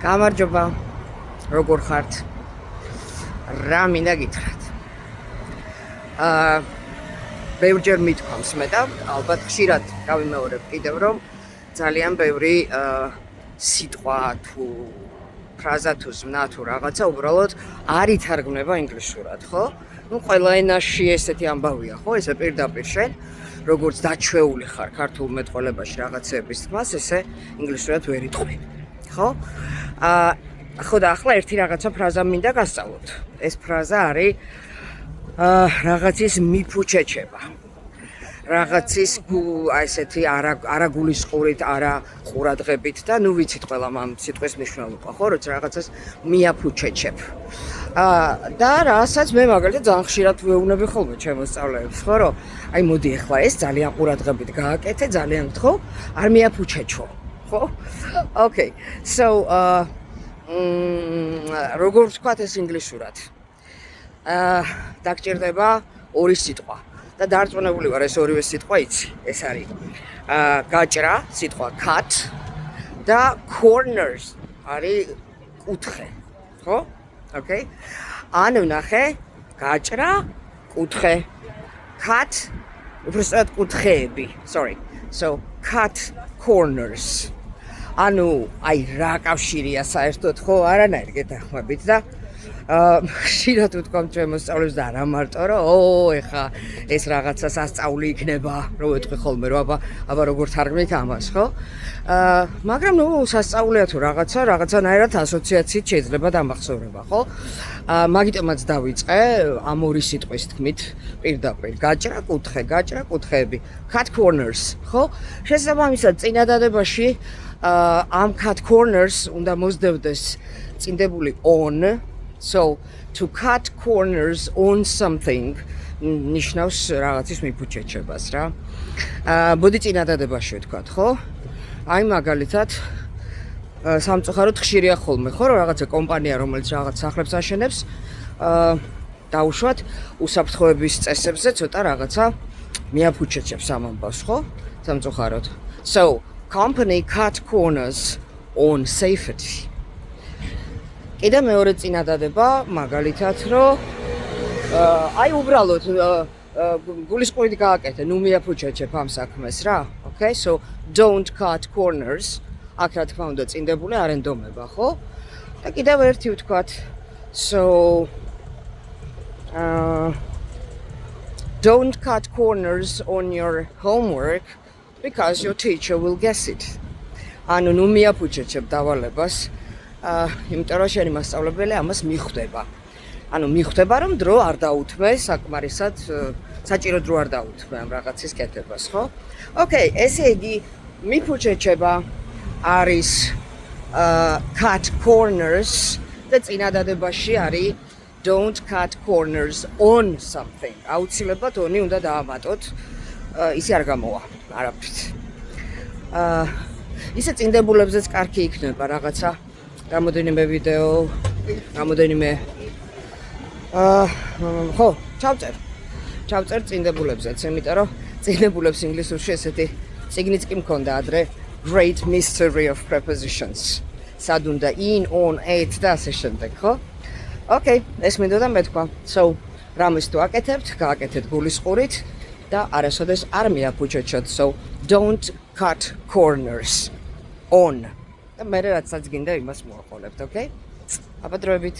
გამარჯობა. როგორ ხართ? რა მინდა გითხრათ? ბევრჯერ მithქვამს მე და ალბათ ხშირად გავიმეორებ კიდევ რომ ძალიან ბევრი სიტყვა თუ ფრაზა თუ ზმნა თუ რაღაცა უბრალოდ არ ითარგმნება ინგლისურად, ხო? ნუ ყველა ენაში ესეთი ამბავია, ხო? ესე პირდაპირ შენ როგორც დაჩვეული ხარ ქართულ მეტყველებაში რაღაცეების თქმას, ესე ინგლისურად ვერ იტყვი, ხო? ხო და ახლა ერთი რაღაცა ფრაზა მინდა გასწავლოთ. ეს ფრაზა არის რაღაცის მიფუჩეჩება. რაღაცის ესეთი არა გულისყურით, არა ყურადღებით და ნუ ვიცით ყველა ამ სიტყვის მნიშვნელობა, ხო, როცა რაღაცას მიაფუჩეჩებ. და რასაც მე მაგალითად ძალიან ხშირად ვეუბნები ხოლმე ჩემს სწავლეებს, ხო, რომ აი მოდი ახლა ეს ძალიან ყურადღებით გააკეთე, ძალიან გთხოვ, არ მიაფუჩეჩო, ხო? Okay. So როგორ ვთქვათ ეს ინგლისურად? დაგჭირდება ორი სიტყვა. და დარწმუნებული ვარ ეს ორივე სიტყვა იცი. ეს არის გაჭრა, სიტყვა cut და corners არის კუთხე, ხო? Okay? ანუ ნახე, გაჭრა, კუთხე. Cut, უბრალოდ კუთხეები. Sorry. So cut corners. ანუ აი რა კავშირია საერთოდ, ხო? არანაირ გეთანხმებით და ხშირად ვთქვამ ჩემს სწავლებს და არა მარტო რომ ეხა ეს რაღაცა სასწაული იქნება, რომ ვეთქვი ხოლმე რომ აბა როგორ თარგმნით ამას, ხო? მაგრამ ნუ სასწაულია თუ რაღაცანაირად ასოციაციით შეიძლება დამახსოვრება, ხო? მაგიტომაც დავიწყე ამ ორი სიტყვის თქმით პირდაპირ. გაჭრა, კუთხეები. Cut corners, ხო? შესაბამისად წინადადებაში ამ cut corners უნდა მოსდევდეს წინდებული on. So, to cut corners on something ნიშნავს რაღაცის მიფუჩეჩებას რა. მოდი წინადადებაში ვთქვათ, ხო? აი მაგალითად სამწუხაროდ ხშირია ხოლმე, ხო, რომ რაღაცა კომპანია, რომელიც რაღაც სახლებს აშენებს, დაუშვათ უსაფრთხოების წესებზე ცოტა რაღაცა მიაფუჩეჩებს ამ ამბავს, ხო? სამწუხაროდ. So, company cut corners on safety. კიდე მეორე წინადადება, მაგალითად, რომ აი უბრალოდ გულისყურით გააკეთე, ნუ მიაფუჩეჩებ ამ საქმეს რა. Okay? So don't cut corners. აქ რა თქმა უნდა წინდებული არ ენდომება, ხო? და კიდევ ერთი ვთქვათ. So don't cut corners on your homework because your teacher will guess it. ანუ ნუ მიაფუჩეჩებ დავალებას. იმიტომ რომ შენი მასწავლებელი ამას მიხვდება. ანუ მიხვდება რომ დრო არ დაუთმე საკმარისად საჭირო დრო არ დაუთმე ამ რაღაცის კეთებას, ხო? Okay, ესე იგი მიფუჩეჩება არის cut corners და წინადადებაში არის don't cut corners on something. აუცილებლად ონი უნდა დაამატოთ. ისე არ გამოვა არაფრით. ისე წინდებულებზეც კარგი იქნება რაღაცა რამოდენიმე ვიდეო, რამოდენიმე ხო, ჩავწერ წინდებულებზეც, იმიტომ რომ წინდებულებს ინგლისურში ესეთი წიგნიც კი მქონდა ადრე Great Mystery of Prepositions. სად უნდა in, on, at და ასე შემდეგ, ხო? Okay, ეს მინდოდა მეთქვა. So, რამეს თუ აკეთებთ, გააკეთეთ გულისყურით და არასოდეს არ მიაფუჩეჩოთ. So, don't cut corners on. და მე რაც გინდა იმას მოვაყოლებთ, okay? აბა დროებით.